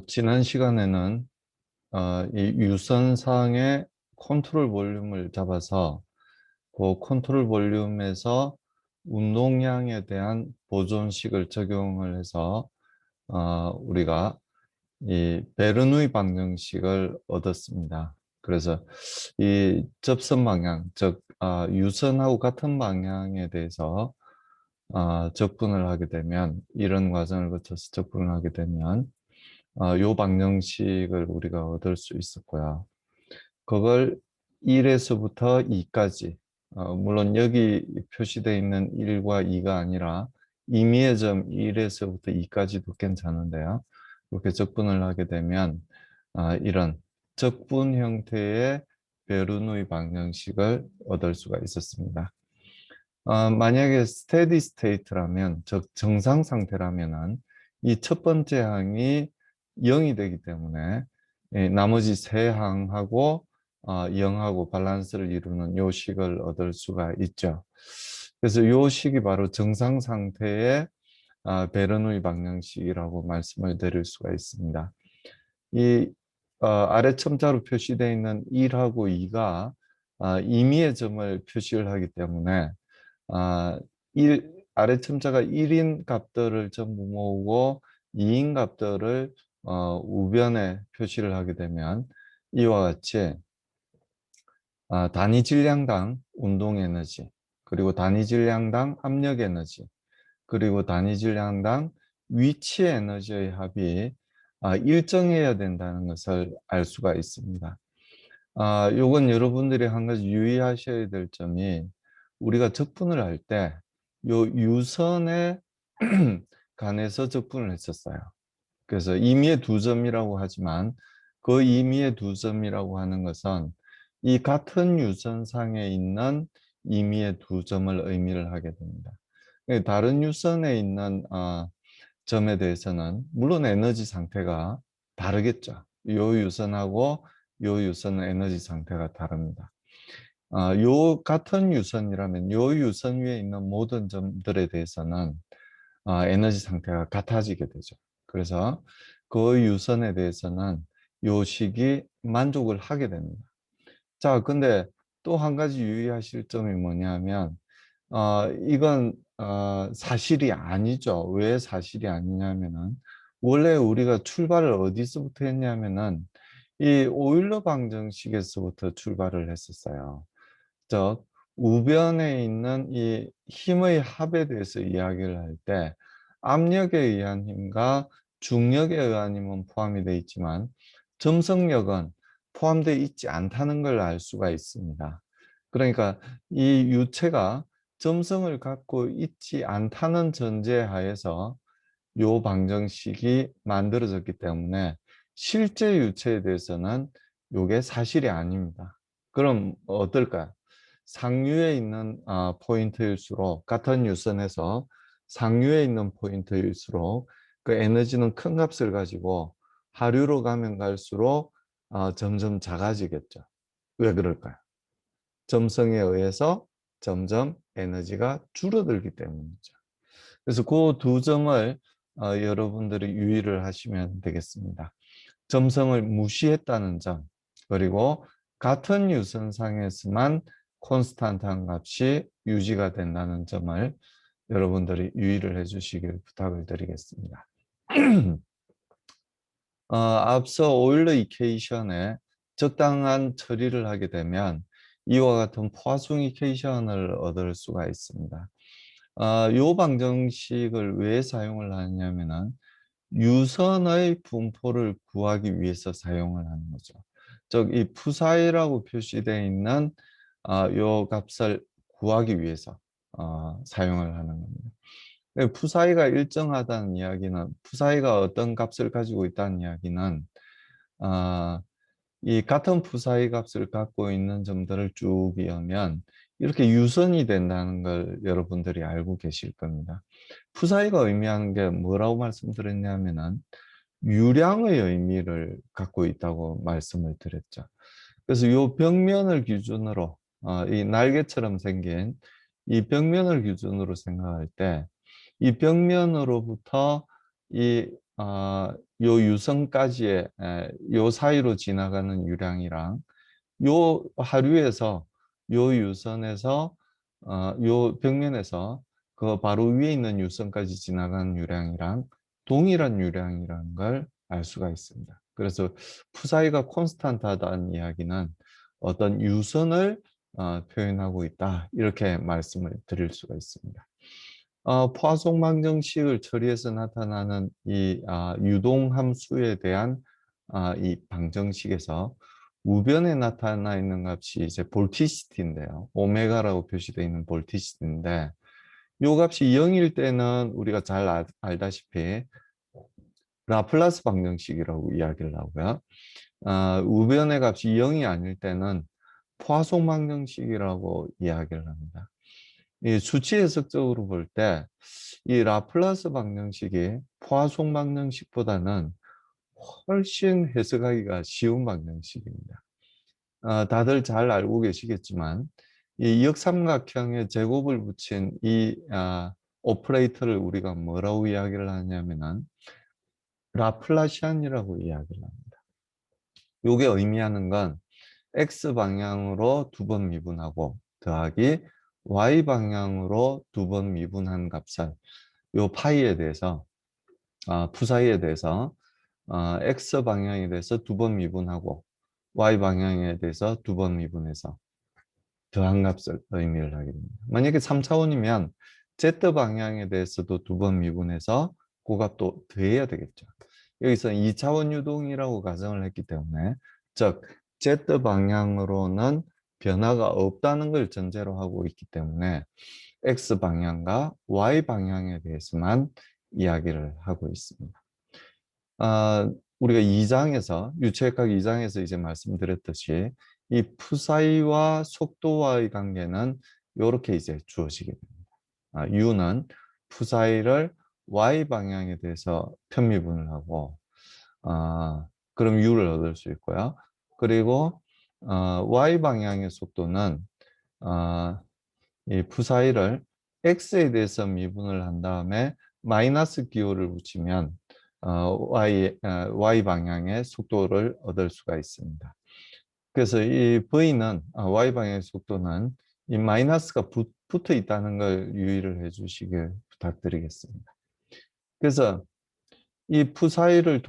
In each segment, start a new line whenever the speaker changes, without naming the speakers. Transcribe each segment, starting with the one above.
지난 시간에는 이 유선상의 컨트롤 볼륨을 잡아서 그 컨트롤 볼륨에서 운동량에 대한 보존식을 적용을 해서 우리가 이 베르누이 방정식을 얻었습니다. 그래서 이 접선 방향, 즉 유선하고 같은 방향에 대해서 접근을 하게 되면, 이런 과정을 거쳐서 접근을 하게 되면 요 방정식을 우리가 얻을 수 있었고요. 그걸 1에서부터 2까지, 물론 여기 표시되어 있는 1과 2가 아니라 임의의 점 1에서부터 2까지도 괜찮은데요. 이렇게 접근을 하게 되면 이런 적분 형태의 베르누이 방정식을 얻을 수가 있었습니다. 만약에 스테디 스테이트라면, 즉 정상 상태라면은 이 첫 번째 항이 0이 되기 때문에 나머지 세 항하고 0하고 밸런스를 이루는 요 식을 얻을 수가 있죠. 그래서 요 식이 바로 정상 상태의 베르누이 방정식이라고 말씀을 드릴 수가 있습니다. 이 아래 첨자로 표시되어 있는 1하고 2가 임의의 점을 표시를 하기 때문에 아, 아래 첨자가 1인 값들을 전부 모으고 2인 값들을 우변에 표시를 하게 되면 이와 같이 단위 질량당 운동 에너지, 그리고 단위 질량당 압력 에너지, 그리고 단위 질량당 위치 에너지의 합이 일정해야 된다는 것을 알 수가 있습니다. 요건 여러분들이 한 가지 유의하셔야 될 점이, 우리가 적분을 할 때 요 유선에 관해서 적분을 했었어요. 그래서 임의의 두 점이라고 하지만, 그 임의의 두 점이라고 하는 것은 이 같은 유선상에 있는 임의의 두 점을 의미를 하게 됩니다. 다른 유선에 있는 점에 대해서는 물론 에너지 상태가 다르겠죠. 요 유선하고 요 유선은 에너지 상태가 다릅니다. 요 같은 유선이라면 요 유선 위에 있는 모든 점들에 대해서는 에너지 상태가 같아지게 되죠. 그래서 그 유선에 대해서는 요 식이 만족을 하게 됩니다. 자, 근데 또 한 가지 유의하실 점이 뭐냐면, 이건 사실이 아니죠. 왜 사실이 아니냐면은, 원래 우리가 출발을 어디서부터 했냐면은 이 오일러 방정식에서부터 출발을 했었어요. 즉 우변에 있는 이 힘의 합에 대해서 이야기를 할 때, 압력에 의한 힘과 중력에 의한 힘은 포함이 되어 있지만 점성력은 포함되어 있지 않다는 걸 알 수가 있습니다. 그러니까 이 유체가 점성을 갖고 있지 않다는 전제하에서 요 방정식이 만들어졌기 때문에 실제 유체에 대해서는 요게 사실이 아닙니다. 그럼 어떨까요? 상류에 있는 포인트일수록, 같은 유선에서 상류에 있는 포인트일수록 그 에너지는 큰 값을 가지고 하류로 가면 갈수록 점점 작아지겠죠. 왜 그럴까요? 점성에 의해서 점점 에너지가 줄어들기 때문이죠. 그래서 그 두 점을 여러분들이 유의를 하시면 되겠습니다. 점성을 무시했다는 점, 그리고 같은 유선상에서만 콘스탄트한 값이 유지가 된다는 점을 여러분들이 유의를 해주시길 부탁을 드리겠습니다. 앞서 오일러 이퀘이션에 적당한 처리를 하게 되면 이와 같은 포화송 이퀘이션을 얻을 수가 있습니다. 요 방정식을 왜 사용을 하냐면은 유선의 분포를 구하기 위해서 사용을 하는 거죠. 즉, 이 푸사이라고 표시되어 있는 요 값을 구하기 위해서 사용을 하는 겁니다. 푸사이가 일정하다는 이야기는, 푸사이가 어떤 값을 가지고 있다는 이야기는 아, 이 같은 푸사이 값을 갖고 있는 점들을 쭉 이으면 이렇게 유선이 된다는 걸 여러분들이 알고 계실 겁니다. 푸사이가 의미하는 게 뭐라고 말씀드렸냐면은 유량의 의미를 갖고 있다고 말씀을 드렸죠. 그래서 이 벽면을 기준으로, 이 날개처럼 생긴 이 벽면을 기준으로 생각할 때, 이 벽면으로부터 이 요 유선까지의 요 사이로 지나가는 유량이랑 요 하류에서 요 유선에서 요 벽면에서 그 바로 위에 있는 유선까지 지나가는 유량이랑 동일한 유량이라는 걸 알 수가 있습니다. 그래서 푸사이가 콘스탄트하다는 이야기는 어떤 유선을 표현하고 있다, 이렇게 말씀을 드릴 수가 있습니다. 포화속 방정식을 처리해서 나타나는 이 유동 함수에 대한 이 방정식에서 우변에 나타나 있는 값이 이제 볼티시티인데요. 오메가라고 표시되어 있는 볼티시티인데, 이 값이 0일 때는 우리가 잘 알다시피 라플라스 방정식이라고 이야기를 하고요. 우변의 값이 0이 아닐 때는 포화속 방정식이라고 이야기를 합니다. 이 수치 해석적으로 볼 때 이 라플라스 방정식이 포화속 방정식보다는 훨씬 해석하기가 쉬운 방정식입니다. 다들 잘 알고 계시겠지만 이 역삼각형에 제곱을 붙인 이 오퍼레이터를 우리가 뭐라고 이야기를 하냐면은 라플라시안이라고 이야기를 합니다. 이게 의미하는 건 x 방향으로 두 번 미분하고 더하기 y 방향으로 두 번 미분한 값을 요 파이에 대해서 푸사이에 대해서 x 방향에 대해서 두 번 미분하고 y 방향에 대해서 두 번 미분해서 더한 값을 의미를 하게 됩니다. 만약에 3차원이면 z 방향에 대해서도 두 번 미분해서 그 값도 더해야 되겠죠. 여기서 2차원 유동이라고 가정을 했기 때문에, 즉 z 방향으로는 변화가 없다는 걸 전제로 하고 있기 때문에 x 방향과 y 방향에 대해서만 이야기를 하고 있습니다. 우리가 2장에서 유체역학 2장에서 이제 말씀드렸듯이 이 푸사이와 속도와의 관계는 이렇게 이제 주어지게 됩니다. u는 푸사이를 y 방향에 대해서 편미분을 하고 그럼 u를 얻을 수 있고요. 그리고 y 방향의 속도는 이 푸사이를 x에 대해서 미분을 한 다음에 마이너스 기호를 붙이면 y 방향의 속도를 얻을 수가 있습니다. 그래서 이 v는 y 방향의 속도는 이 마이너스가 붙어 있다는 걸 유의를 해주시길 부탁드리겠습니다. 그래서 이 푸사이를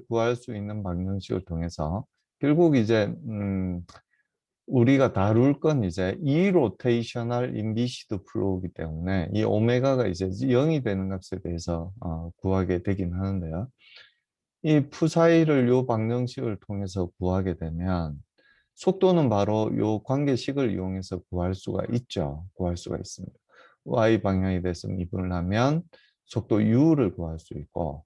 구할 수 있는 방정식을 통해서 결국 이제 우리가 다룰 건 이제 이로테이셔널 인비시드 플로우이기 때문에 이 오메가가 이제 0이 되는 값에 대해서 구하게 되긴 하는데요. 이 푸사이를 요 방정식을 통해서 구하게 되면 속도는 바로 요 관계식을 이용해서 구할 수가 있죠. 구할 수가 있습니다. y 방향에 대해서 미분을 하면 속도 u를 구할 수 있고,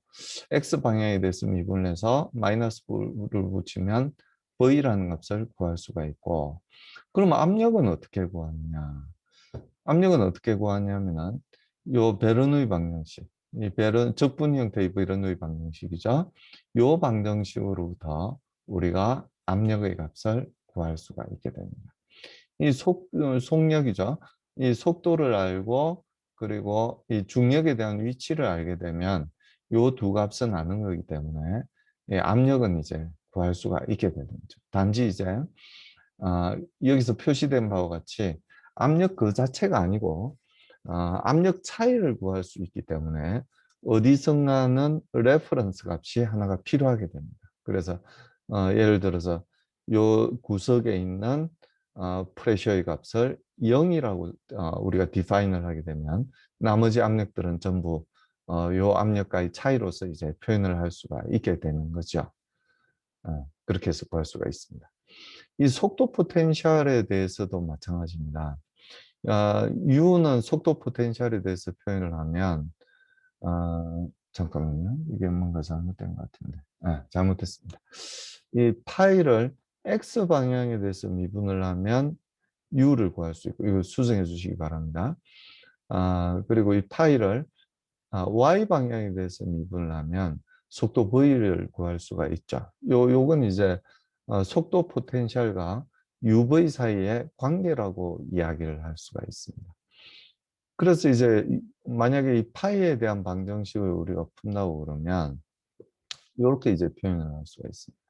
x 방향에 대해서 미분을 해서 마이너스 를 붙이면 v라는 값을 구할 수가 있고, 그럼 압력은 어떻게 구하느냐? 압력은 어떻게 구하냐면은 요 베르누이 방정식, 이 적분 형태의 베르누이 방정식이죠. 요 방정식으로부터 우리가 압력의 값을 구할 수가 있게 됩니다. 이 속력이죠. 이 속도를 알고 그리고 이 중력에 대한 위치를 알게 되면 요 두 값은 아는 거기 때문에 압력은 이제 구할 수가 있게 되는 거죠. 단지 이제 여기서 표시된 바와 같이 압력 그 자체가 아니고 압력 차이를 구할 수 있기 때문에 어디선가는 레퍼런스 값이 하나가 필요하게 됩니다. 그래서 예를 들어서 요 구석에 있는 프레셔의 값을 0이라고 우리가 디파인을 하게 되면 나머지 압력들은 전부 요 압력과의 차이로서 이제 표현을 할 수가 있게 되는 거죠. 그렇게 해서 구할 수가 있습니다. 이 속도 포텐셜에 대해서도 마찬가지입니다. U는 속도 포텐셜에 대해서 표현을 하면 잠깐만요. 이게 뭔가 잘못된 것 같은데. 잘못했습니다. 이 파이를 X 방향에 대해서 미분을 하면 U를 구할 수 있고, 이거 수정해 주시기 바랍니다. 그리고 이 파이를 Y 방향에 대해서 미분을 하면 속도 V를 구할 수가 있죠. 요건 이제 속도 포텐셜과 UV 사이의 관계라고 이야기를 할 수가 있습니다. 그래서 이제 만약에 이 파이에 대한 방정식을 우리가 푼다고 그러면 이렇게 이제 표현을 할 수가 있습니다.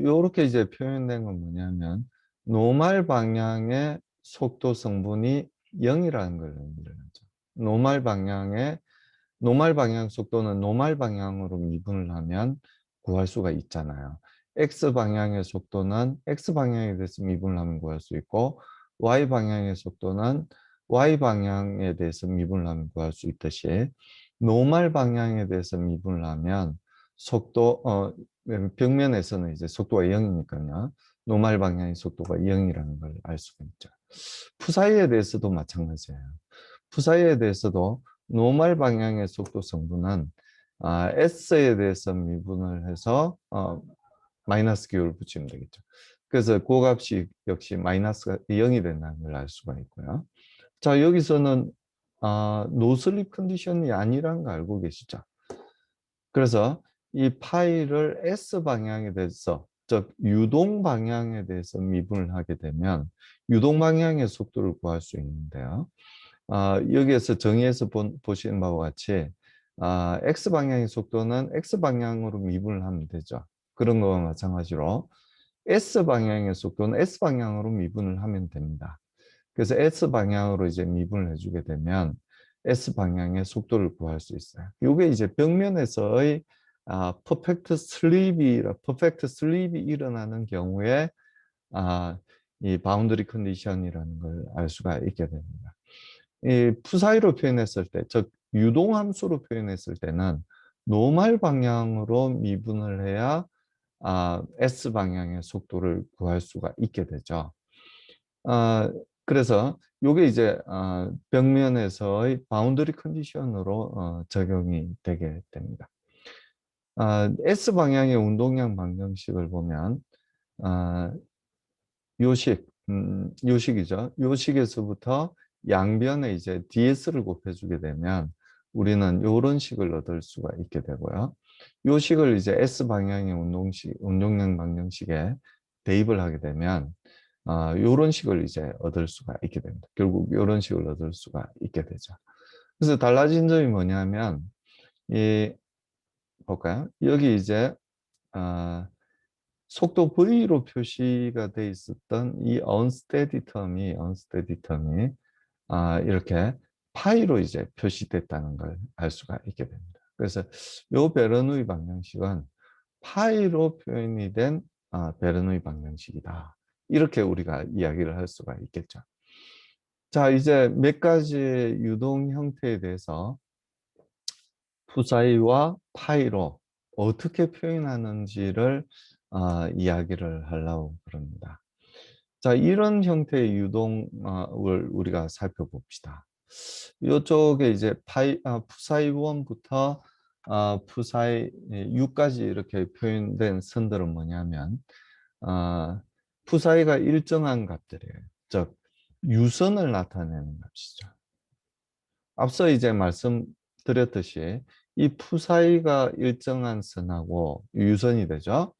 요렇게 이제 표현된 건 뭐냐면 노말 방향의 속도 성분이 0이라는 걸 의미를 하죠. 노말 방향 속도는 노말 방향으로 미분을 하면 구할 수가 있잖아요. X 방향의 속도는 X 방향에 대해서 미분을 하면 구할 수 있고 Y 방향의 속도는 Y 방향에 대해서 미분을 하면 구할 수 있듯이 노말 방향에 대해서 미분을 하면 속도 벽면에서는 이제 속도가 0이니까요. 노말 방향의 속도가 0이라는 걸 알 수가 있죠. 푸사이에 대해서도 마찬가지예요. 푸사이에 대해서도 노말 방향의 속도 성분은 S에 대해서 미분을 해서 마이너스 기호를 붙이면 되겠죠. 그래서 그 값이 역시 마이너스가 0이 된다는 걸 알 수가 있고요. 자, 여기서는 노슬립 컨디션이 아니라는 거 알고 계시죠? 그래서 이 파이를 S 방향에 대해서, 즉 유동 방향에 대해서 미분을 하게 되면 유동 방향의 속도를 구할 수 있는데요. 여기에서 정의해서 보시는 바와 같이 X 방향의 속도는 X 방향으로 미분을 하면 되죠. 그런 거와 마찬가지로 S 방향의 속도는 S 방향으로 미분을 하면 됩니다. 그래서 S 방향으로 이제 미분을 해주게 되면 S 방향의 속도를 구할 수 있어요. 이게 이제 벽면에서의 퍼펙트 슬립이 일어나는 경우에 이 바운더리 컨디션이라는 걸 알 수가 있게 됩니다. 이 푸사이로 표현했을 때, 즉 유동함수로 표현했을 때는 노말 방향으로 미분을 해야 S 방향의 속도를 구할 수가 있게 되죠. 그래서 이게 이제 벽면에서의 바운더리 컨디션으로 적용이 되게 됩니다. S 방향의 운동량 방정식을 보면 요식, 요식이죠. 요식에서부터 양변에 이제 DS를 곱해주게 되면 우리는 이런 식을 얻을 수가 있게 되고요. 요식을 이제 S 방향의 운동량 방정식에 대입을 하게 되면 이런 식을 이제 얻을 수가 있게 됩니다. 결국 이런 식을 얻을 수가 있게 되죠. 그래서 달라진 점이 뭐냐면 이 볼까요? 여기 이제 아, 속도 V로 표시가 돼 있었던 이 unsteady term이 이렇게 파이로 이제 표시됐다는 걸 알 수가 있게 됩니다. 그래서 이 베르누이 방정식은 파이로 표현이 된 베르누이 방정식이다. 이렇게 우리가 이야기를 할 수가 있겠죠. 자, 이제 몇 가지의 유동 형태에 대해서 푸사이와 파이로 어떻게 표현하는지를 이야기를 하려고 그럽니다. 자, 이런 형태의 유동을 우리가 살펴봅시다. 이쪽에 이제 푸사이 1부터 푸사이 6까지 이렇게 표현된 선들은 뭐냐면 푸사이가 일정한 값들이에요. 즉 유선을 나타내는 값이죠. 앞서 이제 말씀드렸듯이 이 푸사이가 일정한 선하고 유선이 되죠.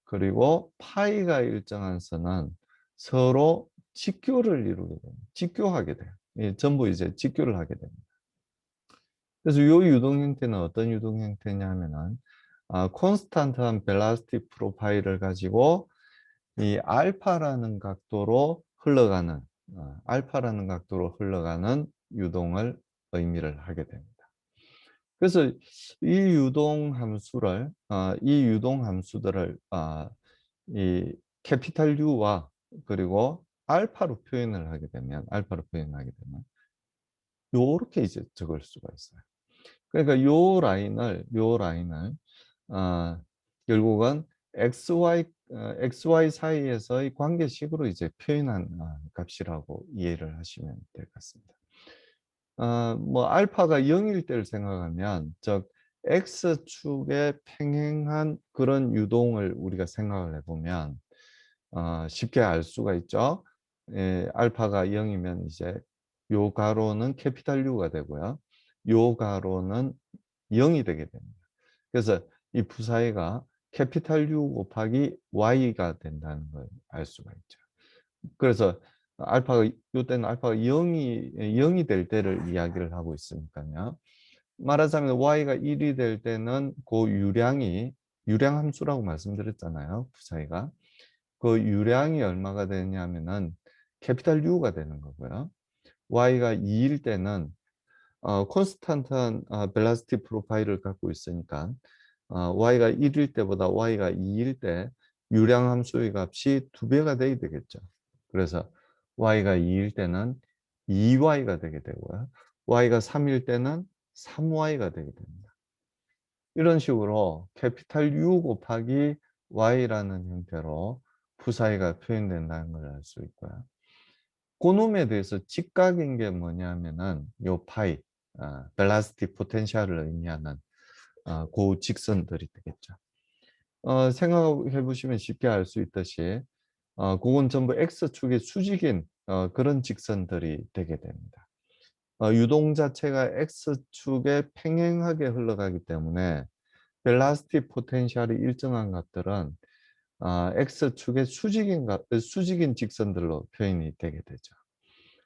그리고 파이가 일정한 선은 서로 직교를 이루게 됩니다. 직교하게 돼요. 예, 전부 이제 직교를 하게 됩니다. 그래서 이 유동 형태는 어떤 유동 형태냐면은 콘스탄트한 벨라스틱 프로파일을 가지고 이 알파라는 각도로 흘러가는 유동을 의미를 하게 됩니다. 그래서 이 유동 함수들을 이 캐피탈 U와 그리고 알파로 표현하게 되면 요렇게 이제 적을 수가 있어요. 그러니까 요 라인을 결국은 XY 사이에서의 관계식으로 이제 표현한 값이라고 이해를 하시면 될 것 같습니다. 뭐 알파가 0일 때를 생각하면 즉 X축에 평행한 그런 유동을 우리가 생각을 해보면 쉽게 알 수가 있죠. 알파가 0이면 이제 요 가로는 캐피탈 U가 되고요. 요 가로는 0이 되게 됩니다. 그래서 이 부사이가 캐피탈 U 곱하기 Y가 된다는 걸 알 수가 있죠. 그래서 알파가 이때는 알파가 0이 될 때를 이야기를 하고 있으니까요. 말하자면 y가 1이 될 때는 그 유량 함수라고 말씀드렸잖아요. 푸사이가. 그 유량이 얼마가 되냐면은 캐피탈 U가 되는 거고요. y가 2일 때는 콘스탄트한 벨라시티 프로파일을 갖고 있으니까 y가 1일 때보다 y가 2일 때 유량 함수의 값이 2배가 돼야 되겠죠. 그래서 y가 2일 때는 2y가 되게 되고요. y가 3일 때는 3y가 되게 됩니다. 이런 식으로 캐피탈 U 곱하기 y라는 형태로 푸사이가 표현된다는 걸 알 수 있고요. 그놈에 대해서 직각인 게 뭐냐면은 요 파이, 벨라시티 포텐셜을 의미하는 그 직선들이 되겠죠. 생각해 보시면 쉽게 알 수 있듯이 그건 전부 x축의 수직인 그런 직선들이 되게 됩니다. 유동 자체가 x축에 평행하게 흘러가기 때문에 벨라시티 포텐셜이 일정한 값들은 x축의 수직인 직선들로 표현이 되게 되죠.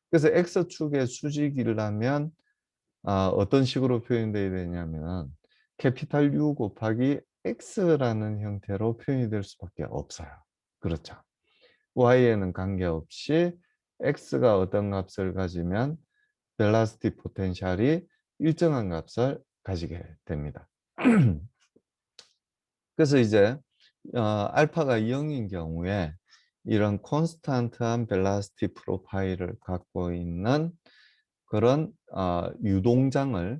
그래서 x축의 수직이라면 어떤 식으로 표현되어야 되냐면 캐피탈 U 곱하기 X라는 형태로 표현이 될 수밖에 없어요. 그렇죠. Y에는 관계없이 X가 어떤 값을 가지면 벨라시티 포텐셜이 일정한 값을 가지게 됩니다. 그래서 이제 알파가 0인 경우에 이런 콘스탄트한 벨라시티 프로파일을 갖고 있는 그런 유동장을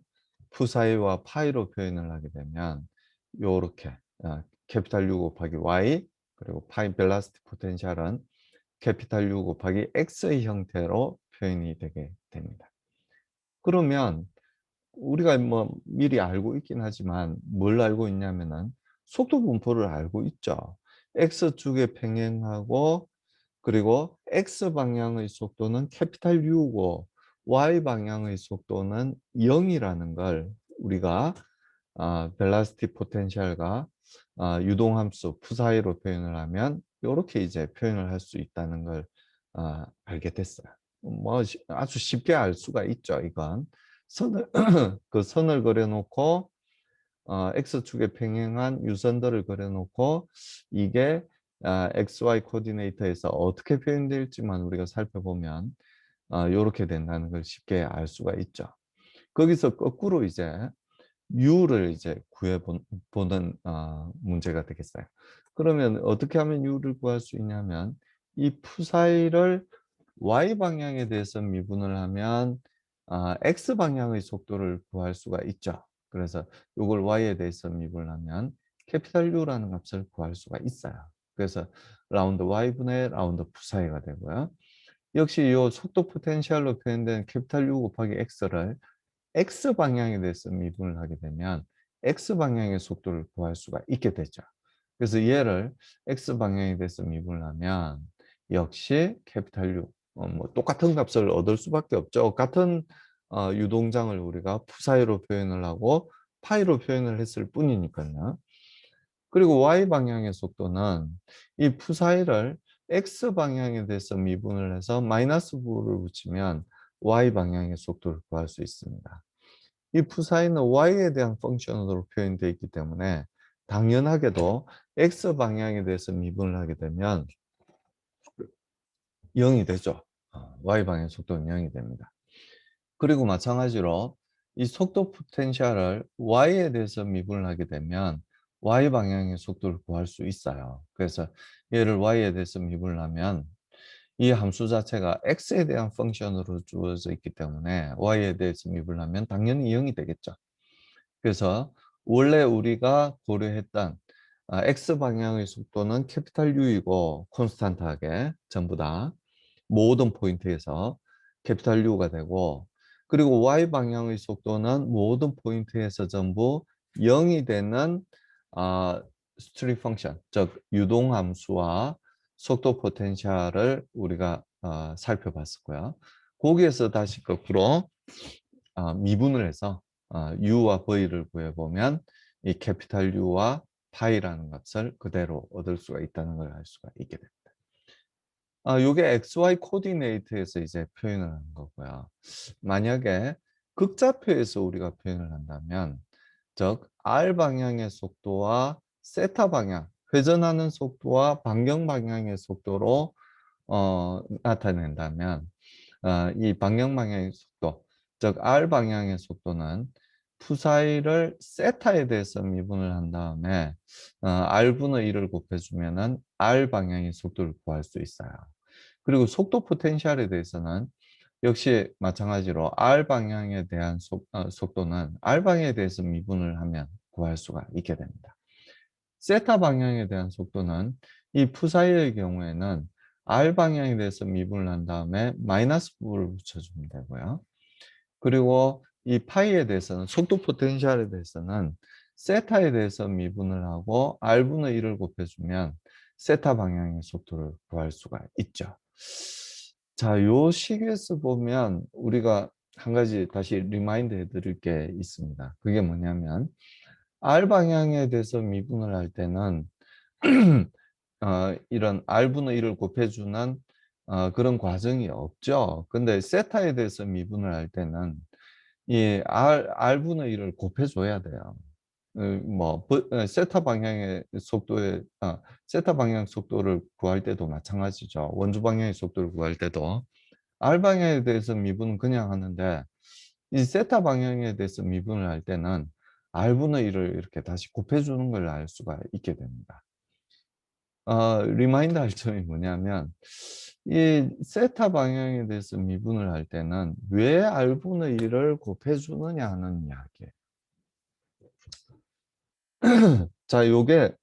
푸사이와 파이로 표현을 하게 되면 요렇게 캐피탈 U 곱하기 Y 그리고 파이 벨라시티 포텐셜은 캐피탈 U 곱하기 X의 형태로 표현이 되게 됩니다. 그러면 우리가 뭐 미리 알고 있긴 하지만 뭘 알고 있냐면은 속도 분포를 알고 있죠. X축에 평행하고 그리고 X 방향의 속도는 캐피탈 U고 Y 방향의 속도는 0이라는 걸 우리가 벨라시티 포텐셜과 유동함수 푸사이로 표현을 하면 이렇게 이제 표현을 할 수 있다는 걸 알게 됐어요. 뭐 아주 쉽게 알 수가 있죠. 이건 선을 그 선을 그려놓고 x축에 평행한 유선들을 그려놓고 이게 xy 코디네이터에서 어떻게 표현될지만 우리가 살펴보면 이렇게 된다는 걸 쉽게 알 수가 있죠. 거기서 거꾸로 이제 u를 이제 보는 문제가 되겠어요. 그러면 어떻게 하면 u를 구할 수 있냐면 이 푸사이를 y 방향에 대해서 미분을 하면 x 방향의 속도를 구할 수가 있죠. 그래서 이걸 y에 대해서 미분을 하면 캐피탈 U라는 값을 구할 수가 있어요. 그래서 라운드 y분의 라운드 푸사이가 되고요. 역시 이 속도 포텐셜로 표현된 캐피탈 U 곱하기 x를 x 방향에 대해서 미분을 하게 되면 x 방향의 속도를 구할 수가 있게 되죠. 그래서 얘를 x 방향에 대해서 미분을 하면 역시 캐피탈 U 뭐 똑같은 값을 얻을 수밖에 없죠. 같은 유동장을 우리가 푸사이로 표현을 하고 파이로 표현을 했을 뿐이니까요. 그리고 y 방향의 속도는 이 푸사이를 x 방향에 대해서 미분을 해서 마이너스 부를 붙이면 y 방향의 속도를 구할 수 있습니다. 이 푸사이는 y에 대한 펑션으로 표현되어 있기 때문에 당연하게도 x 방향에 대해서 미분을 하게 되면 0이 되죠. y 방향 속도는 0이 됩니다. 그리고 마찬가지로 이 속도 포텐셜을 y에 대해서 미분을 하게 되면 y 방향의 속도를 구할 수 있어요. 그래서 얘를 y에 대해서 미분을 하면 이 함수 자체가 x에 대한 펑션으로 주어져 있기 때문에 y에 대해서 미분을 하면 당연히 0이 되겠죠. 그래서 원래 우리가 고려했던 x 방향의 속도는 캐피탈 U이고 콘스탄트하게 전부 다 모든 포인트에서 캐피탈 U가 되고 그리고 y 방향의 속도는 모든 포인트에서 전부 0이 되는 스트릭 펑션, 즉 유동함수와 속도 포텐셜을 우리가 살펴봤었고요. 거기에서 다시 거꾸로 미분을 해서 u와 v를 구해보면 이 캐피탈 U와 파이라는 값을 그대로 얻을 수가 있다는 걸 알 수가 있게 됩니다. 요게 XY 코디네이트에서 이제 표현을 하는 거고요. 만약에 극좌표에서 우리가 표현을 한다면, 즉 R 방향의 속도와 세타 방향, 회전하는 속도와 반경 방향의 속도로 나타낸다면, 이 반경 방향의 속도, 즉 R 방향의 속도는 푸사이를 세타에 대해서 미분을 한 다음에 R분의 1을 곱해주면은 R 방향의 속도를 구할 수 있어요. 그리고 속도 포텐셜에 대해서는 역시 마찬가지로 R 방향에 대한 속도는 R 방향에 대해서 미분을 하면 구할 수가 있게 됩니다. 세타 방향에 대한 속도는 이 푸사이의 경우에는 R 방향에 대해서 미분을 한 다음에 마이너스 부를 붙여주면 되고요. 그리고 이 파이에 대해서는 속도 포텐셜에 대해서는 세타에 대해서 미분을 하고 R분의 1을 곱해주면 세타 방향의 속도를 구할 수가 있죠. 자, 요 식에서 보면 우리가 한 가지 다시 리마인드 해드릴 게 있습니다. 그게 뭐냐면 R 방향에 대해서 미분을 할 때는 이런 R분의 1을 곱해주는 그런 과정이 없죠. 근데 세타에 대해서 미분을 할 때는 이 R분의 1을 곱해줘야 돼요. 세타 방향의 세타 방향 속도를 구할 때도 마찬가지죠. 원주 방향의 속도를 구할 때도 R 방향에 대해서 미분은 그냥 하는데 이 세타 방향에 대해서 미분을 할 때는 R분의 1을 이렇게 다시 곱해주는 걸 알 수가 있게 됩니다. 리마인드 할 점이 뭐냐면, 이 세타 방향에 대해서 미분을 할 때는 왜 R분의 1을 곱해주느냐 하는 이야기예요. 자, 요게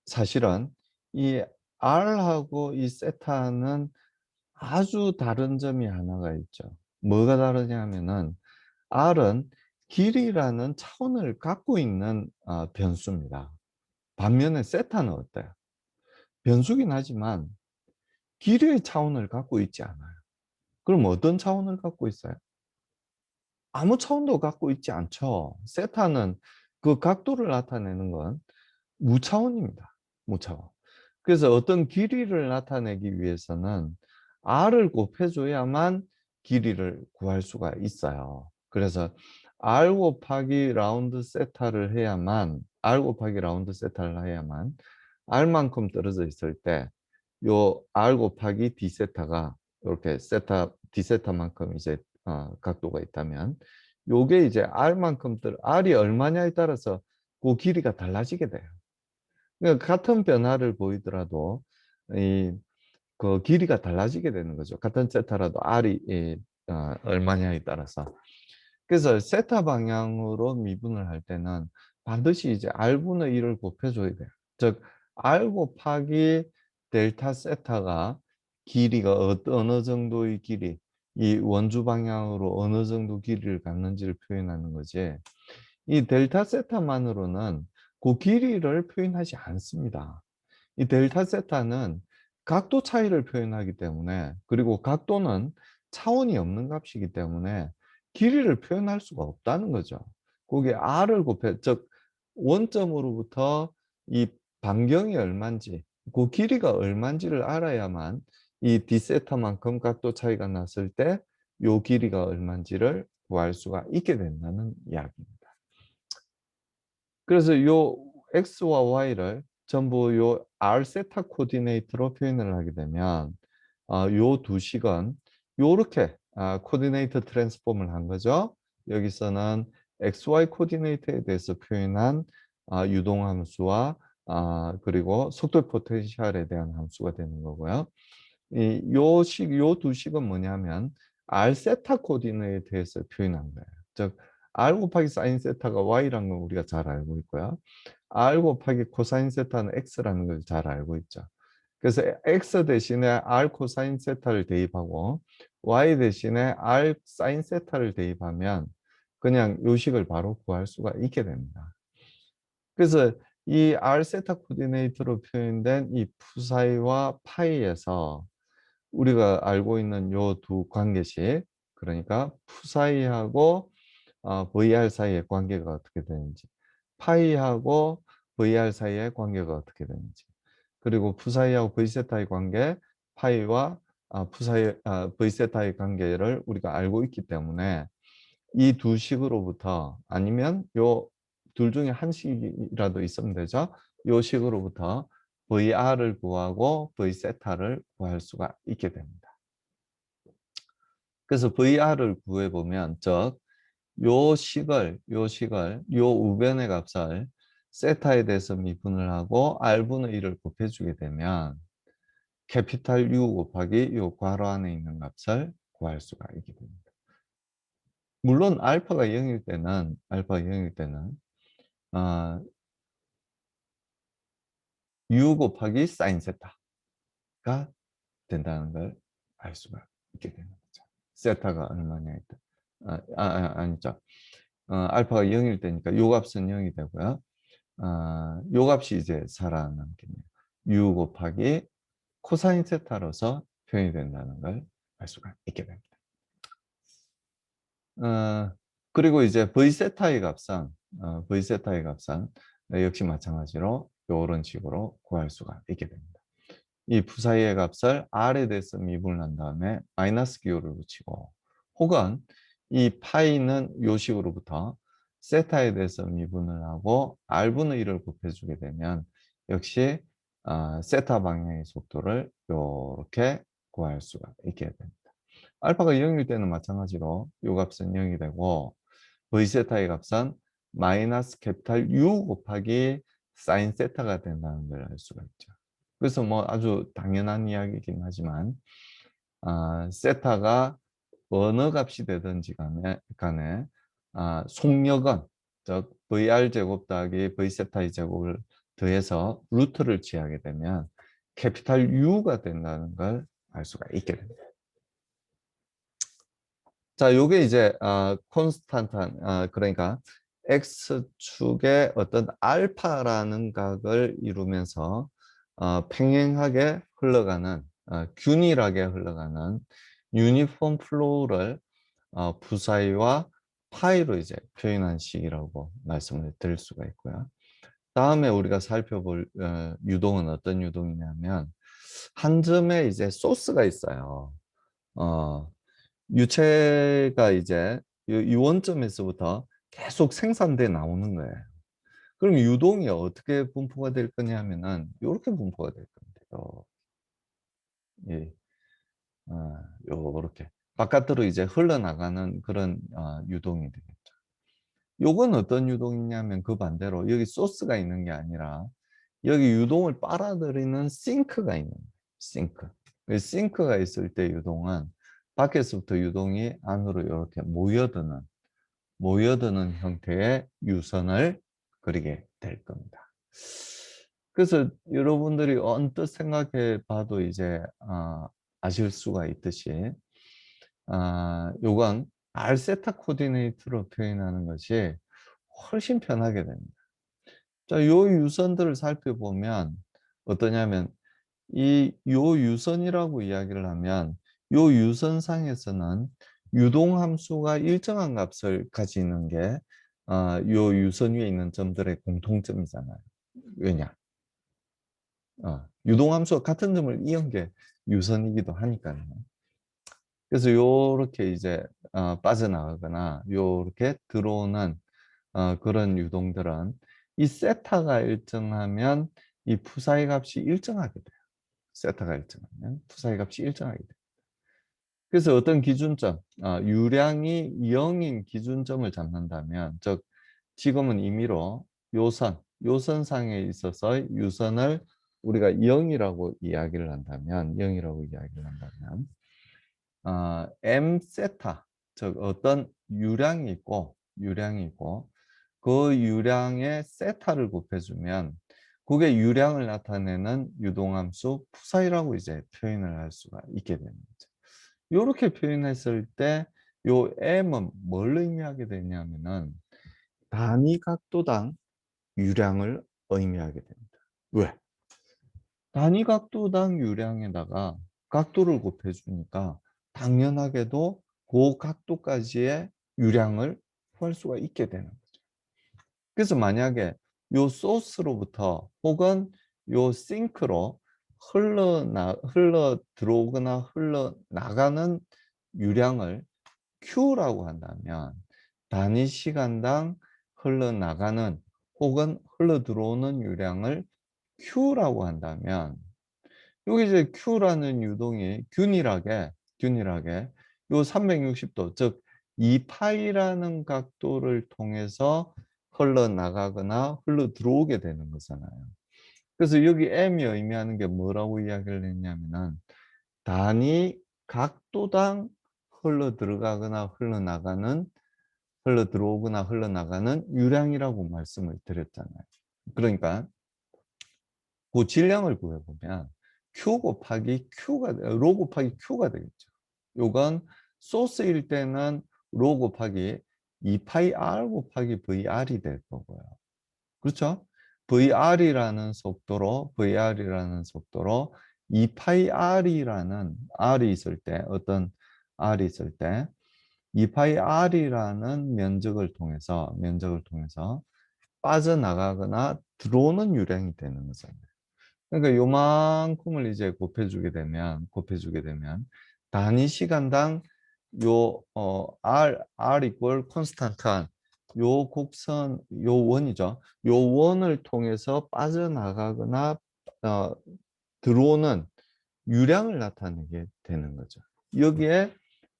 사실은 이 R하고 이 세타는 아주 다른 점이 하나가 있죠. 뭐가 다르냐 하면은 R은 길이라는 차원을 갖고 있는 변수입니다. 반면에 세타는 어때요? 변수긴 하지만 길이의 차원을 갖고 있지 않아요. 그럼 어떤 차원을 갖고 있어요? 아무 차원도 갖고 있지 않죠. 세타는 그 각도를 나타내는 건 무차원입니다. 무차원. 그래서 어떤 길이를 나타내기 위해서는 R을 곱해줘야만 길이를 구할 수가 있어요. 그래서 R 곱하기 라운드 세타를 해야만, R 곱하기 라운드 세타를 해야만 R만큼 떨어져 있을 때 요 R 곱하기 D 세타가 이렇게 D 세타만큼 이제 각도가 있다면 요게 이제 R만큼 R이 얼마냐에 따라서 그 길이가 달라지게 돼요. 그러니까 같은 변화를 보이더라도 그 길이가 달라지게 되는 거죠. 같은 세타라도 R이 얼마냐에 따라서. 그래서 세타 방향으로 미분을 할 때는 반드시 이제 R분의 1을 곱해줘야 돼요. 즉, R 곱하기 델타 세타가 길이가 어느 정도의 길이, 이 원주 방향으로 어느 정도 길이를 갖는지를 표현하는 거지. 이 델타 세타만으로는 그 길이를 표현하지 않습니다. 이 델타 세타는 각도 차이를 표현하기 때문에, 그리고 각도는 차원이 없는 값이기 때문에 길이를 표현할 수가 없다는 거죠. 거기에 R을 즉 원점으로부터 이 반경이 얼마인지, 그 길이가 얼마인지를 알아야만 이 D세타만큼 각도 차이가 났을 때 요 길이가 얼마인지를 구할 수가 있게 된다는 이야기입니다. 그래서 요 X와 Y를 전부 요 R 세타 코디네이트로 표현을 하게 되면 요 두 식은 요렇게 코디네이트 트랜스폼을 한 거죠. 여기서는 XY 코디네이트에 대해서 표현한 유동함수와 그리고 속도 포텐셜에 대한 함수가 되는 거고요. 요 두 식은 뭐냐면 R 세타 코디네이트에서 표현한 거예요. 즉 R 곱하기 사인 세타가 Y라는 건 우리가 잘 알고 있고요. R 곱하기 코사인 세타는 X라는 걸 잘 알고 있죠. 그래서 X 대신에 R 코사인 세타를 대입하고 Y 대신에 R 사인 세타를 대입하면 그냥 요식을 바로 구할 수가 있게 됩니다. 그래서 이 R 세타 코디네이트로 표현된 이 푸사이와 파이에서 우리가 알고 있는 요 두 관계식, 그러니까 푸사이하고 VR 사이의 관계가 어떻게 되는지, 파이하고 VR 사이의 관계가 어떻게 되는지, 그리고 푸사이하고 V세타의 관계, 파이와 V세타의 관계를 우리가 알고 있기 때문에 이 두 식으로부터 아니면 요 둘 중에 한 식이라도 있으면 되죠. 요 식으로부터 VR을 구하고 V세타를 구할 수가 있게 됩니다. 그래서 VR을 구해보면 즉 요 우변의 값을 세타에 대해서 미분을 하고 R분의 1을 곱해주게 되면 캐피탈 U 곱하기 요 괄호 안에 있는 값을 구할 수가 있게 됩니다. 물론 알파가 0일 때는 U 곱하기 사인 세타가 된다는 걸 알 수가 있게 되는 거죠. 세타가 얼마냐 했다. 아니죠. 알파가 0일 때니까 요 값은 0이 되고요. 요 값이 이제 살아남겠네요. U 곱하기 코사인 세타로서 표현이 된다는 걸 알 수가 있게 됩니다. 그리고 이제 V세타의 값은 역시 마찬가지로 이런 식으로 구할 수가 있게 됩니다. 이 부사이의 값을 R에 대해서 미분을 한 다음에 마이너스 기호를 붙이고 혹은 이 파이는 요 식으로부터 세타에 대해서 미분을 하고 R분의 1을 곱해주게 되면 역시 세타 방향의 속도를 이렇게 구할 수가 있게 됩니다. 알파가 0일 때는 마찬가지로 요 값은 0이 되고 V세타의 값은 마이너스 캐피탈 U 곱하기 사인 세타가 된다는 걸 알 수가 있죠. 그래서 뭐 아주 당연한 이야기이긴 하지만 세타가 어느 값이 되든지 간에 속력은 즉 VR 제곱 더하기 V세타의 제곱을 더해서 루트를 취하게 되면 캐피탈 U가 된다는 걸 알 수가 있게 됩니다. 자, 요게 이제 콘스탄트한 그러니까 x축의 어떤 알파라는 각을 이루면서 평행하게 흘러가는 균일하게 흘러가는 유니폼 플로우를 부사이와 파이로 이제 표현한 식이라고 말씀을 드릴 수가 있고요. 다음에 우리가 살펴볼 유동은 어떤 유동이냐면 한 점에 이제 소스가 있어요. 어, 유체가 이제 이 원점에서부터 계속 생산돼 나오는 거예요. 그럼 유동이 어떻게 분포가 될 거냐면은 이렇게 분포가 될 겁니다. 예, 요렇게 바깥으로 이제 흘러나가는 그런 유동이 되겠죠. 요건 어떤 유동이냐면 그 반대로 여기 소스가 있는 게 아니라 여기 유동을 빨아들이는 싱크가 있는 거예요. 싱크. 그 싱크가 있을 때 유동은 밖에서부터 유동이 안으로 이렇게 모여드는 형태의 유선을 그리게 될 겁니다. 그래서 여러분들이 언뜻 생각해 봐도 이제 아실 수가 있듯이 요건 R세타 코디네이트로 표현하는 것이 훨씬 편하게 됩니다. 자, 요 유선들을 살펴보면 어떠냐면 요 유선이라고 이야기를 하면 요 유선상에서는 유동함수가 일정한 값을 가지는 게 요 유선 위에 있는 점들의 공통점이잖아요. 왜냐? 유동함수가 같은 점을 이은 게 유선이기도 하니까요. 그래서 요렇게 이제 빠져나가거나 요렇게 들어오는 그런 유동들은 이 세타가 일정하면 이 푸사의 값이 일정하게 돼요. 세타가 일정하면 푸사의 값이 일정하게 돼요. 그래서 어떤 기준점, 유량이 0인 기준점을 잡는다면, 즉 지금은 임의로 요선상에 있어서 유선을 우리가 0이라고 이야기를 한다면, m 세타, 즉 어떤 유량이 있고 그 유량의 세타를 곱해주면 그게 유량을 나타내는 유동함수 푸사이라고 이제 표현을 할 수가 있게 되는 거죠. 이렇게 표현했을 때 요 m은 뭘 의미하게 되냐면은 단위 각도당 유량을 의미하게 됩니다. 왜? 단위 각도당 유량에다가 각도를 곱해주니까 당연하게도 그 각도까지의 유량을 구할 수가 있게 되는 거죠. 그래서 만약에 요 소스로부터 혹은 요 싱크로 흘러 들어오거나 흘러나가는 유량을 Q라고 한다면 단위 시간당 흘러나가는 혹은 흘러 들어오는 유량을 Q라고 한다면 여기 이제 Q라는 유동이 균일하게 요 360도 즉 2파이라는 각도를 통해서 흘러나가거나 흘러 들어오게 되는 거잖아요. 그래서 여기 M이 의미하는 게 뭐라고 이야기를 했냐면은 단위 각도당 흘러 들어가거나 흘러 들어오거나 흘러나가는 유량이라고 말씀을 드렸잖아요. 그러니까 그 질량을 구해보면 Q 곱하기 로 곱하기 Q가 되겠죠. 요건 소스일 때는 로 곱하기 2파이 R 곱하기 VR이 될 거고요. 그렇죠? VR이라는 속도로 2파이 R이라는 R이 있을 때 어떤 R이 있을 때 2파이 R이라는 면적을 통해서 빠져나가거나 들어오는 유량이 되는 거잖아요. 그러니까 요만큼을 이제 곱해주게 되면 단위 시간당 R equal constant한 요 곡선, 요 원이죠. 요 원을 통해서 빠져나가거나 어, 들어오는 유량을 나타내게 되는 거죠. 여기에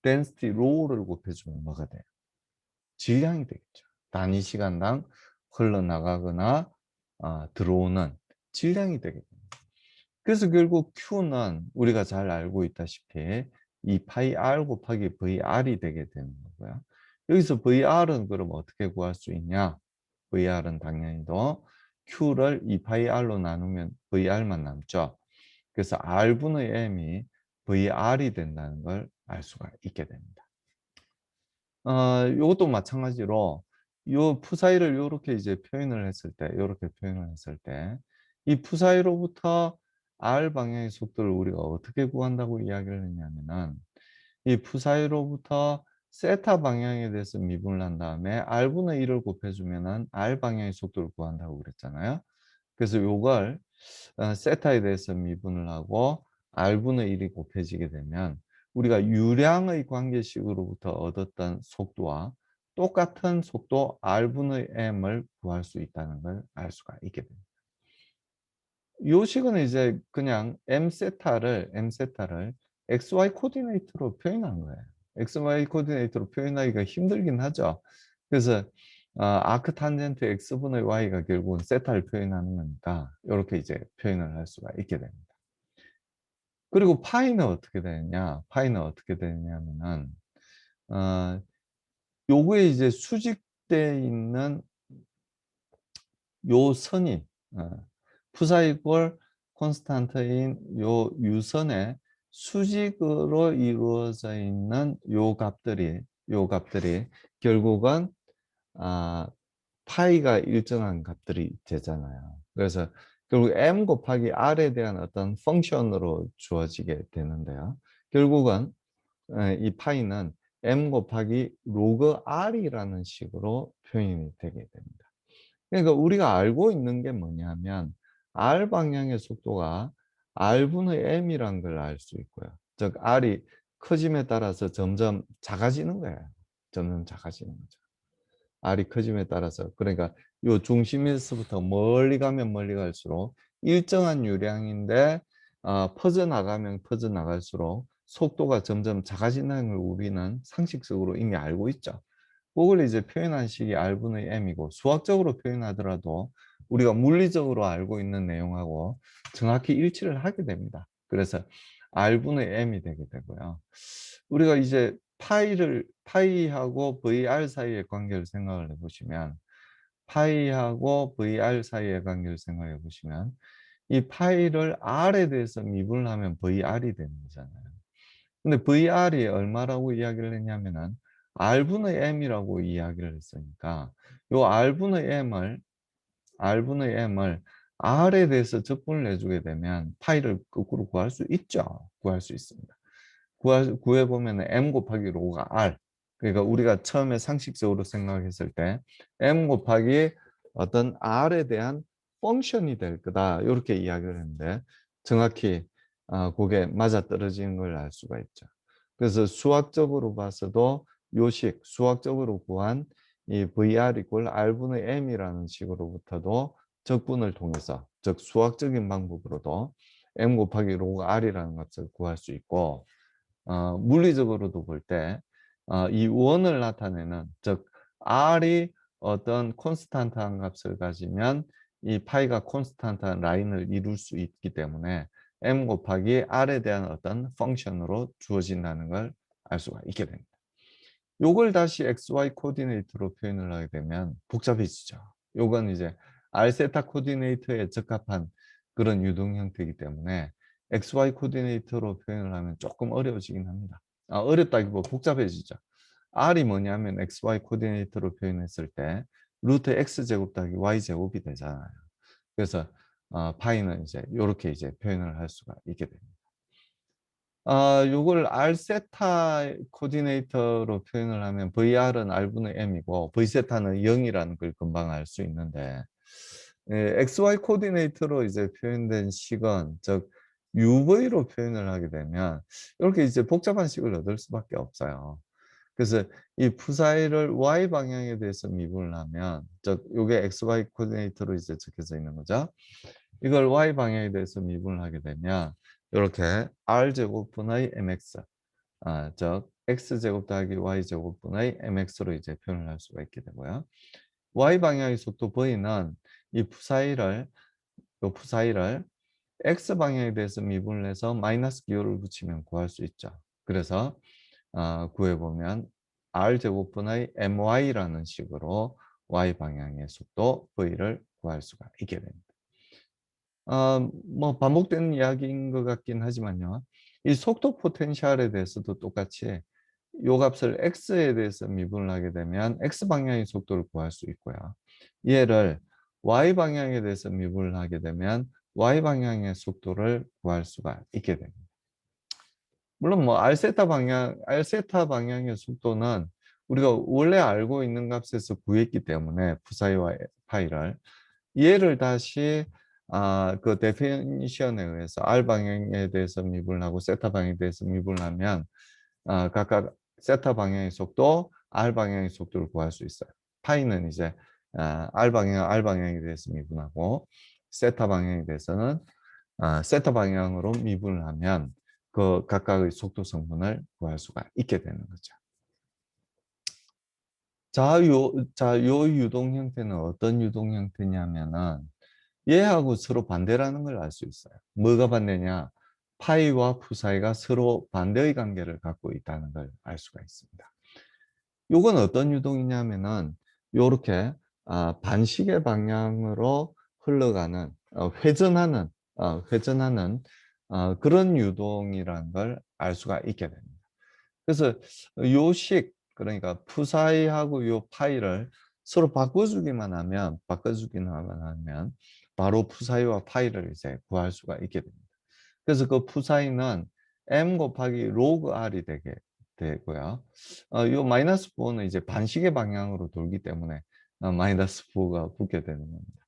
density rho를 곱해주면 뭐가 돼요? 질량이 되겠죠. 단위 시간당 흘러나가거나 들어오는 질량이 되겠죠. 그래서 결국 Q는 우리가 잘 알고 있다시피 이 파이 R 곱하기 VR이 되게 되는 거고요. 여기서 VR은 그럼 어떻게 구할 수 있냐? VR은 당연히 더 Q를 2파이 R로 나누면 VR만 남죠. 그래서 R분의 M이 VR이 된다는 걸 알 수가 있게 됩니다. 요것도 마찬가지로 요 푸사이를 요렇게 이제 요렇게 표현을 했을 때, 이 푸사이로부터 R 방향의 속도를 우리가 어떻게 구한다고 이야기를 했냐면은, 이 푸사이로부터 세타 방향에 대해서 미분을 한 다음에 R분의 1을 곱해주면은 R 방향의 속도를 구한다고 그랬잖아요. 그래서 요걸 세타에 대해서 미분을 하고 R분의 1이 곱해지게 되면 우리가 유량의 관계식으로부터 얻었던 속도와 똑같은 속도 R분의 M을 구할 수 있다는 걸 알 수가 있게 됩니다. 요 식은 이제 그냥 M세타를 XY 코디네이트로 표현한 거예요. XY 코디네이트로 표현하기가 힘들긴 하죠. 그래서 아크 탄젠트 X분의 Y가 결국은 세타를 표현하는 거니까 이렇게 이제 표현을 할 수가 있게 됩니다. 그리고 파이는 어떻게 되냐면은 요거에 이제 수직돼 있는 요 선이 푸사이골 콘스탄트인 요 유선의 수직으로 이루어져 있는 요 값들이 결국은 아 파이가 일정한 값들이 되잖아요. 그래서 결국 m 곱하기 r에 대한 어떤 펑션으로 주어지게 되는데요. 결국은 이 파이는 m 곱하기 로그 r이라는 식으로 표현이 되게 됩니다. 그러니까 우리가 알고 있는 게 뭐냐면 r 방향의 속도가 r분의 m이란 걸 알 수 있고요. 즉 r이 커짐에 따라서 점점 작아지는 거예요. 점점 작아지는 거죠. R이 커짐에 따라서. 그러니까 요 중심에서부터 멀리 가면 멀리 갈수록 일정한 유량인데 퍼져나가면 퍼져나갈수록 속도가 점점 작아진다는 걸 우리는 상식적으로 이미 알고 있죠. 그걸 이제 표현한 식이 R분의 M이고, 수학적으로 표현하더라도 우리가 물리적으로 알고 있는 내용하고 정확히 일치를 하게 됩니다. 그래서 R분의 M이 되게 되고요. 우리가 이제 파이하고 VR 사이의 관계를 생각을 해보시면, 파이하고 VR 사이의 관계를 생각해 보시면, 이 파이를 R에 대해서 미분을 하면 VR이 되는 거잖아요. 근데 VR이 얼마라고 이야기를 했냐면은 R분의 M이라고 이야기를 했으니까 요 R분의 M을 R에 대해서 적분을 해주게 되면 파이를 거꾸로 구할 수 있죠. 구할 수 있습니다. 구해보면 M 곱하기 로가 R. 그러니까 우리가 처음에 상식적으로 생각했을 때 M 곱하기 어떤 R에 대한 펑션이 될 거다. 이렇게 이야기를 했는데 정확히 그게 맞아떨어지는 걸 알 수가 있죠. 그래서 수학적으로 봐서도 요식, 수학적으로 구한 이 VR 이퀄 R분의 M이라는 식으로부터도 적분을 통해서, 즉 수학적인 방법으로도 M 곱하기 로그 R이라는 값을 구할 수 있고, 물리적으로도 볼 때 이 원을 나타내는, 즉 R이 어떤 콘스탄트한 값을 가지면 이 파이가 콘스탄트한 라인을 이룰 수 있기 때문에 M 곱하기 R에 대한 어떤 펑션으로 주어진다는 걸 알 수가 있게 됩니다. 요걸 다시 XY 코디네이트로 표현을 하게 되면 복잡해지죠. 요건 이제 R 세타 코디네이트에 적합한 그런 유동 형태이기 때문에 XY 코디네이트로 표현을 하면 조금 어려워지긴 합니다. 어렵다기보다 복잡해지죠. R이 뭐냐면 XY 코디네이트로 표현했을 때 루트 X제곱 더하기 Y제곱이 되잖아요. 그래서 파이는 이제 요렇게 이제 표현을 할 수가 있게 됩니다. 요걸 R 세타 코디네이터로 표현을 하면 VR은 R분의 M이고 V 세타는 0이라는 걸 금방 알 수 있는데, XY 코디네이터로 이제 표현된 식은 즉 UV로 표현을 하게 되면 이렇게 이제 복잡한 식을 얻을 수밖에 없어요. 그래서 이 푸사이를 Y 방향에 대해서 미분을 하면, 즉 요게 XY 코디네이터로 이제 적혀져 있는 거죠. 이걸 Y 방향에 대해서 미분을 하게 되면 이렇게 R제곱분의 MX, 즉 X제곱 더하기 Y제곱분의 MX로 이제 표현을 할 수가 있게 되고요. Y 방향의 속도 V는 이 푸사이를 X 방향에 대해서 미분을 해서 마이너스 기호를 붙이면 구할 수 있죠. 그래서 구해보면 R제곱분의 MY라는 식으로 Y 방향의 속도 V를 구할 수가 있게 됩니다. 뭐 반복되는 이야기인 것 같긴 하지만요. 이 속도 포텐셜에 대해서도 똑같이 요 값을 x에 대해서 미분을 하게 되면 x 방향의 속도를 구할 수 있고요. 얘를 y 방향에 대해서 미분을 하게 되면 y 방향의 속도를 구할 수가 있게 됩니다. 물론 뭐 알세타 방향의 속도는 우리가 원래 알고 있는 값에서 구했기 때문에 푸사이와 파이를, 얘를 다시 그 데피니션에 의해서 R 방향에 대해서 미분을 하고 세타 방향에 대해서 미분을 하면 각각 세타 방향의 속도, R 방향의 속도를 구할 수 있어요. 파이는 이제 R 방향에 대해서 미분하고 세타 방향에 대해서는 세타 방향으로 미분을 하면 그 각각의 속도 성분을 구할 수가 있게 되는 거죠. 요 유동 형태는 어떤 유동 형태냐면은 얘하고 서로 반대라는 걸 알 수 있어요. 뭐가 반대냐? 파이와 푸 사이가 서로 반대의 관계를 갖고 있다는 걸 알 수가 있습니다. 요건 어떤 유동이냐면은 요렇게 반시계 방향으로 흘러가는 회전하는 그런 유동이라는 걸 알 수가 있게 됩니다. 그래서 요식, 그러니까 푸사이하고 요 파이를 서로 바꿔주기만 하면 바로 푸사이와 파이를 이제 구할 수가 있게 됩니다. 그래서 그 푸사이는 m 곱하기 로그 r이 되고요. 요 마이너스 부호는 이제 반시계 방향으로 돌기 때문에 마이너스 부호가 붙게 되는 겁니다.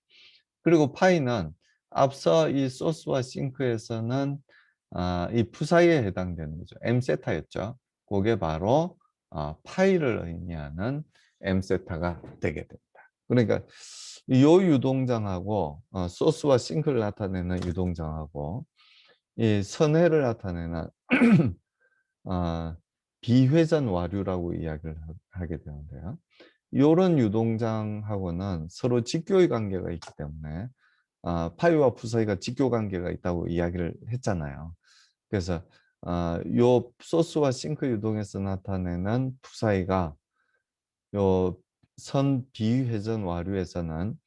그리고 파이는 앞서 이 소스와 싱크에서는 이 푸사이에 해당되는 거죠. m세타였죠. 그게 바로 파이를 의미하는 m세타가 되게 됩니다. 그러니까 이 유동장하고 소스와 싱크를 나타내는 유동장하고 이 선회를 나타내는 비회전 와류라고 이야기를 하게 되는데요. 이런 유동장하고는 서로 직교의 관계가 있기 때문에 파이와 푸사이가 직교 관계가 있다고 이야기를 했잖아요. 그래서 요 소스와 싱크 유동에서 나타내는 푸사이가 요 선 비회전 와류에서는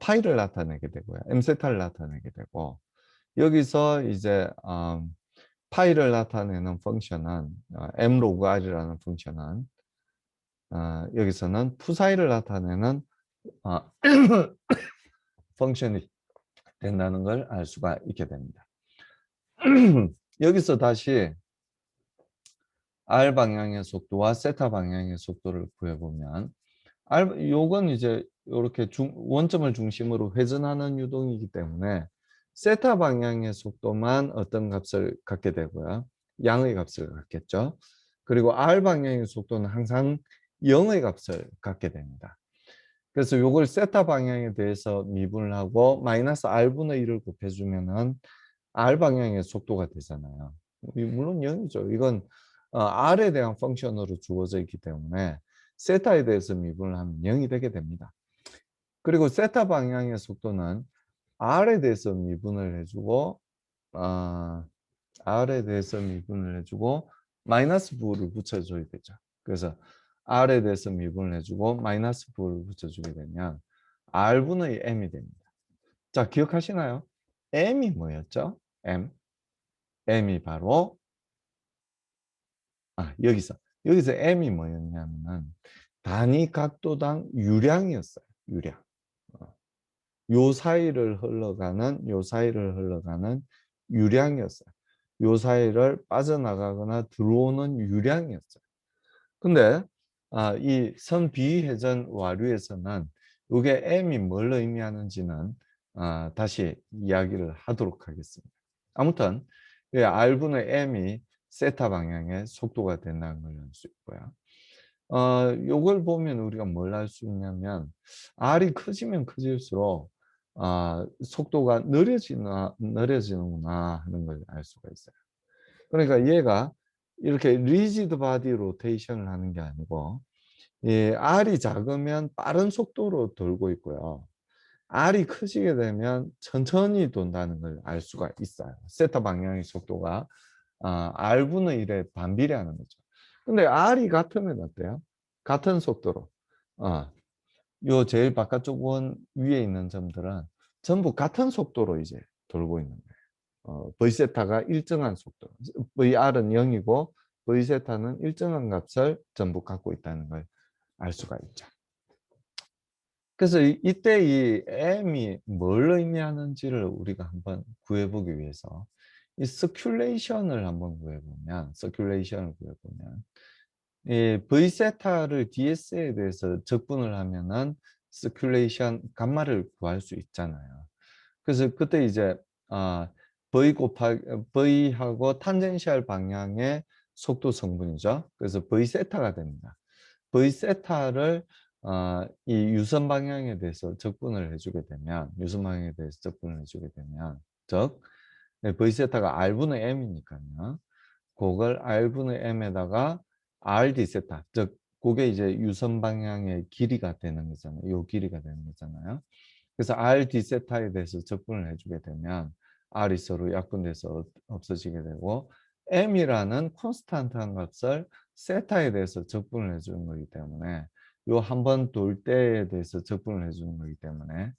파이를 나타내게 되고요. m세타를 나타내게 되고, 여기서 이제 파이를 나타내는 펑션은 m 로그 r이라는 펑션은 여기서는 푸사이를 나타내는 어, 펑션이 된다는 걸 알 수가 있게 됩니다. 여기서 다시 R 방향의 속도와 세타 방향의 속도를 구해보면 요건 이제 이렇게 원점을 중심으로 회전하는 유동이기 때문에 세타 방향의 속도만 어떤 값을 갖게 되고요. 양의 값을 갖겠죠. 그리고 R 방향의 속도는 항상 0의 값을 갖게 됩니다. 그래서 요걸 세타 방향에 대해서 미분을 하고 마이너스 R분의 1을 곱해주면은 R 방향의 속도가 되잖아요. 물론 0이죠. 이건 R에 대한 펑션으로 주어져 있기 때문에 세타에 대해서 미분을 하면 0이 되게 됩니다. 그리고 세타 방향의 속도는 R에 대해서 미분을 해주고 R에 대해서 미분을 해주고 마이너스 부호를 붙여줘야 되죠. 그래서 R에 대해서 미분을 해주고 마이너스 부호를 붙여주게 되면 R분의 M이 됩니다. 자, 기억하시나요? M이 뭐였죠? M. M이 바로 여기서 M이 뭐였냐면은 단위 각도당 유량이었어요. 유량. 요 사이를 흘러가는 유량이었어요. 요 사이를 빠져나가거나 들어오는 유량이었어요. 근데 이 선비회전 와류에서는 이게 M이 뭘 의미하는지는 다시 이야기를 하도록 하겠습니다. 아무튼 R분의 M이 세타 방향의 속도가 된다는 걸 알 수 있고요. 요걸 보면 우리가 뭘 알 수 있냐면 R이 커지면 커질수록 속도가 느려지는구나 하는 걸 알 수가 있어요. 그러니까 얘가 이렇게 리지드 바디 로테이션을 하는 게 아니고 R이 작으면 빠른 속도로 돌고 있고요. R이 커지게 되면 천천히 돈다는 걸 알 수가 있어요. 세타 방향의 속도가 R분의 1에 반비례하는 거죠. 근데 R이 같으면 어때요? 같은 속도로. 요 제일 바깥쪽 원 위에 있는 점들은 전부 같은 속도로 이제 돌고 있는 거예요. V세타가 일정한 속도. VR은 0이고 V세타는 일정한 값을 전부 갖고 있다는 걸 알 수가 있죠. 그래서 이때 이 M이 뭘 의미하는지를 우리가 한번 구해보기 위해서 이 서큘레이션을 한번 구해보면 이 V세타를 DS에 대해서 적분을 하면은 서큘레이션 감마를 구할 수 있잖아요. 그래서 그때 이제 V하고 탄젠시얼 방향의 속도 성분이죠. 그래서 V세타가 됩니다. V세타를 이 유선 방향에 대해서 적분을 해주게 되면 즉 V세타가 R분의 M이니까요. 그걸 R분의 M에다가 RD 세타, 즉 그게 이제 유선 방향의 길이가 되는 거잖아요. 요 길이가 되는 거잖아요. 그래서 RD 세타에 대해서 적분을 해주게 되면 R이 서로 약분돼서 없어지게 되고 M이라는 콘스탄트한 값을 세타에 대해서 적분을 해주는 거기 때문에 요 한 번 돌 때에 대해서 적분을 해주는 거기 때문에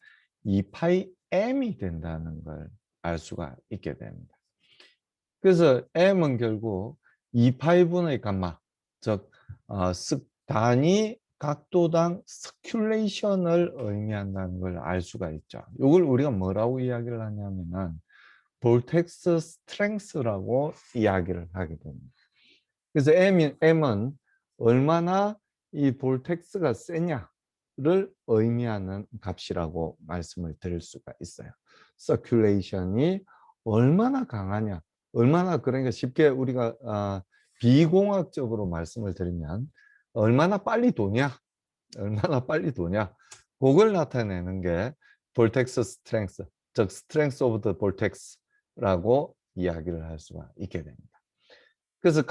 2파이 M이 된다는 걸 알 수가 있게 됩니다. 그래서 M은 결국 2파이분의 감마, 즉 단위 각도당 서큘레이션을 의미한다는 걸 알 수가 있죠. 이걸 우리가 뭐라고 이야기를 하냐면은 볼텍스 스트렝스라고 이야기를 하게 됩니다. 그래서 M은 얼마나 이 볼텍스가 세냐를 의미하는 값이라고 말씀을 드릴 수가 있어요. 서큘레이션이 얼마나 강하냐, 그러니까 쉽게 우리가 비공학적으로 말씀을 드리면 얼마나 빨리 도냐, 그걸 나타내는 게 볼텍스 스트렝스, 즉 스트렝스 오브 더 볼텍스라고 이야기를 할 수가 있게 됩니다. 그래서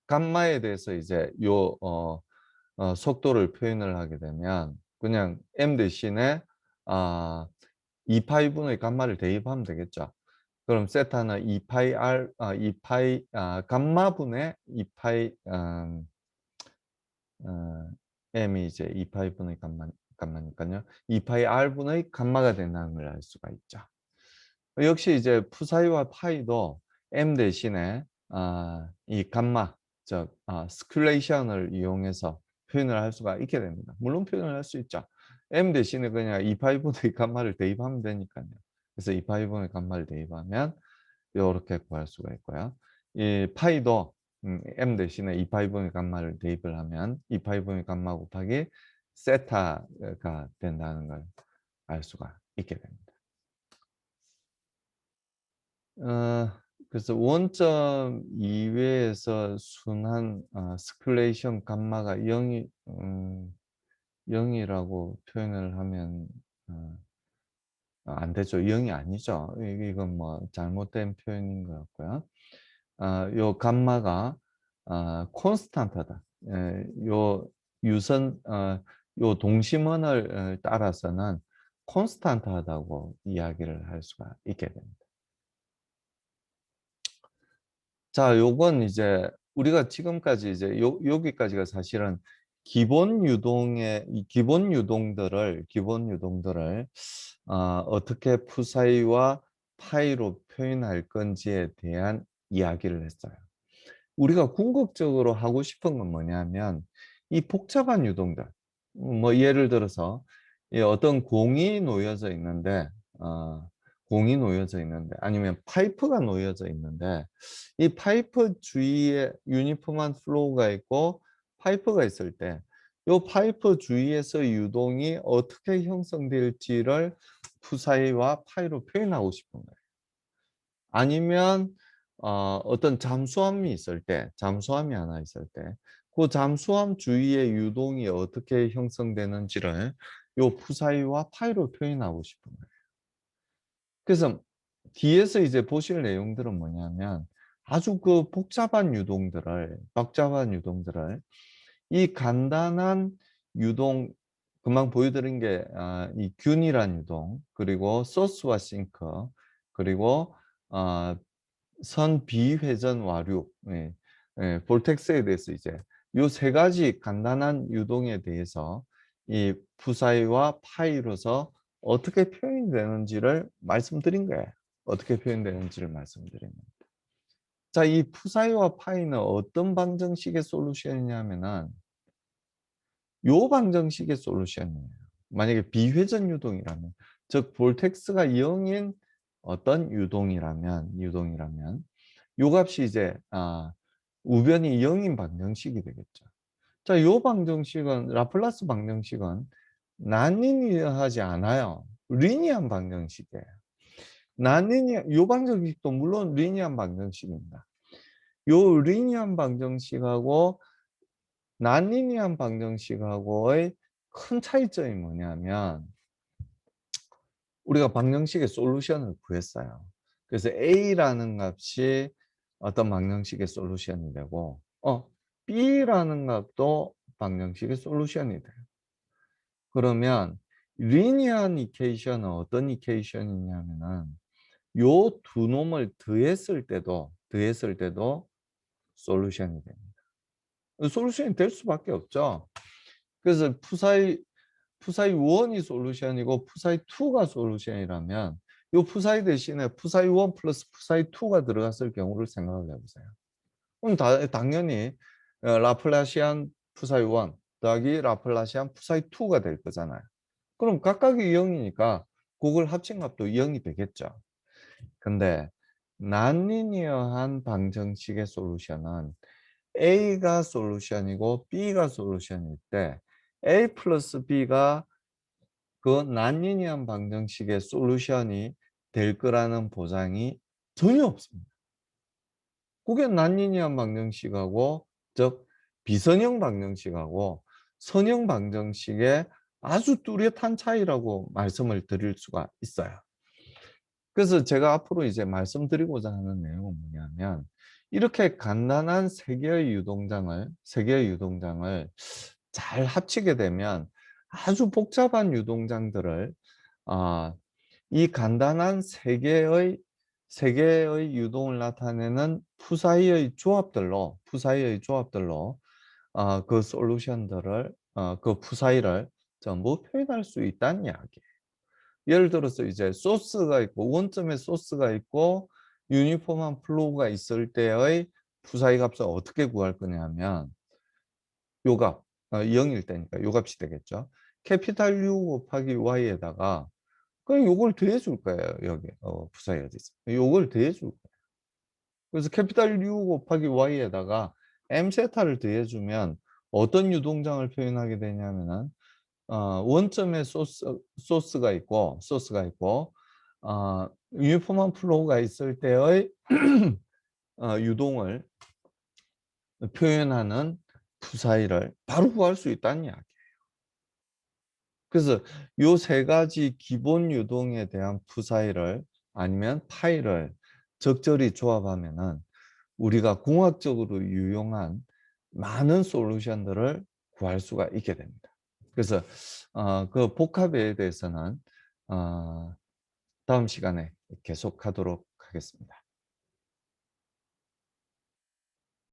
감마에 대해서 이제 속도를 표현을 하게 되면 그냥 M 대신에 2파이분의 감마를 대입하면 되겠죠. 그럼 세타는 2파이 R, 2파이 감마분의 2파이 M이 이제 2파이분의 감마니까요. 2파이 R분의 감마가 된다는 걸 알 수가 있죠. 역시 이제 푸사이와 파이도 M 대신에 이 감마, 즉 스큘레이션을 이용해서 표현을 할 수가 있게 됩니다. 물론 표현을 할 수 있죠. M 대신에 그냥 2파이분의 감마를 대입하면 되니까요. 그래서 2파이분의 감마를 대입하면 이렇게 구할 수가 있고요. 이 파이도 M 대신에 2파이분의 감마를 대입을 하면 2파이분의 감마 곱하기 세타가 된다는 걸 알 수가 있게 됩니다. 어 그래서 원점 이외에서 순한 스컬레이션 감마가 0이 0 이라고 표현을 하면 어 안 되죠. 0이 아니죠. 이건 뭐 잘못된 표현인 것 같고요. 요 감마가 콘스탄트다. 예, 요 유선 요 동심원을 따라서는 콘스탄트하다고 이야기를 할 수가 있게 됩니다. 자, 요건 이제 우리가 지금까지 이제 여기까지가 사실은 기본 유동들을 어떻게 푸사이와 파이로 표현할 건지에 대한 이야기를 했어요. 우리가 궁극적으로 하고 싶은 건 뭐냐면 이 복잡한 유동들, 뭐 예를 들어서 이 어떤 공이 놓여져 있는데 아니면 파이프가 놓여져 있는데 이 파이프 주위에 유니폼한 플로우가 있고 파이프가 있을 때 이 파이프 주위에서 유동이 어떻게 형성될지를 푸사이와 파이로 표현하고 싶은 거예요. 아니면 어떤 잠수함이 하나 있을 때 그 잠수함 주위의 유동이 어떻게 형성되는지를 요 푸사이와 파이로 표현하고 싶은 거예요. 그래서 뒤에서 이제 보실 내용들은 뭐냐면 아주 그 복잡한 유동들을 이 간단한 유동, 금방 보여드린 게 이 균일한 유동, 그리고 소스와 싱크, 그리고 어 선 비회전 와류, 볼텍스에 대해서 이제 요 세 가지 간단한 유동에 대해서 이 푸사이와 파이로서 어떻게 표현이 되는지를 말씀드린 거예요. 어떻게 표현되는지를 말씀드린 거예요. 자, 이 푸사이와 파이는 어떤 방정식의 솔루션이냐면은 요 방정식의 솔루션이에요. 만약에 비회전 유동이라면, 즉 볼텍스가 0인 어떤 유동이라면 요 값이 이제 우변이 0인 방정식이 되겠죠. 자, 요 방정식은 라플라스 방정식은 난리니어하지 않아요. 리니어한 방정식이에요. 요 방정식도 물론 리니어한 방정식입니다. 요 리니어한 방정식하고 난리니어한 방정식하고의 큰 차이점이 뭐냐면 우리가 방정식의 솔루션을 구했어요. 그래서 A라는 값이 어떤 방정식의 솔루션이 되고 B라는 값도 방정식의 솔루션이 돼요. 그러면 리니어한 이퀘이션은 어떤 이퀘이션이냐면은 요 두 놈을 더했을 때도 솔루션이 됩니다. 솔루션이 될 수밖에 없죠. 그래서 푸사이 1이 솔루션이고 푸사이 2가 솔루션이라면 요 푸사이 대신에 푸사이 1 플러스 푸사이 2가 들어갔을 경우를 생각을 해보세요. 그럼 당연히 라플라시안 푸사이 1 더하기 라플라시안 푸사이 2가 될 거잖아요. 그럼 각각이 0이니까 그걸 합친 값도 0이 되겠죠. 근데 난리니어한 방정식의 솔루션은 A가 솔루션이고 B가 솔루션일 때 A 플러스 B가 그 난리니어한 방정식의 솔루션이 될 거라는 보장이 전혀 없습니다. 그게 난리니어한 방정식하고 즉 비선형 방정식하고 선형 방정식의 아주 뚜렷한 차이라고 말씀을 드릴 수가 있어요. 그래서 제가 앞으로 이제 말씀드리고자 하는 내용은 뭐냐면 이렇게 간단한 세 개의 유동장을 잘 합치게 되면 아주 복잡한 유동장들을 아, 이 간단한 세 개의 유동을 나타내는 푸사이의 조합들로 그 솔루션들을 그 푸사이를 전부 표현할 수 있다는 이야기예요. 예를 들어서 이제 소스가 있고 원점에 소스가 있고 유니폼한 플로우가 있을 때의 푸사이 값을 어떻게 구할 거냐면 요 값, 0일 때니까 요 값이 되겠죠. 캐피탈 U 곱하기 Y에다가 그냥 요걸 더해 줄 거예요. 여기 부사에 어디 있어. 요걸 더해 줄 거예요. 그래서 캐피탈 U 곱하기 Y에다가 M 세타를 더해 주면 어떤 유동장을 표현하게 되냐면은 원점에 소스가 있고 유니폼한 플로우가 있을 때의 유동을 표현하는 푸사이를 바로 구할 수 있다는 이야기예요. 그래서 요 세 가지 기본 유동에 대한 푸사이를 아니면 파이를 적절히 조합하면은 우리가 공학적으로 유용한 많은 솔루션들을 구할 수가 있게 됩니다. 그래서 그 복합에 대해서는 다음 시간에 계속하도록 하겠습니다.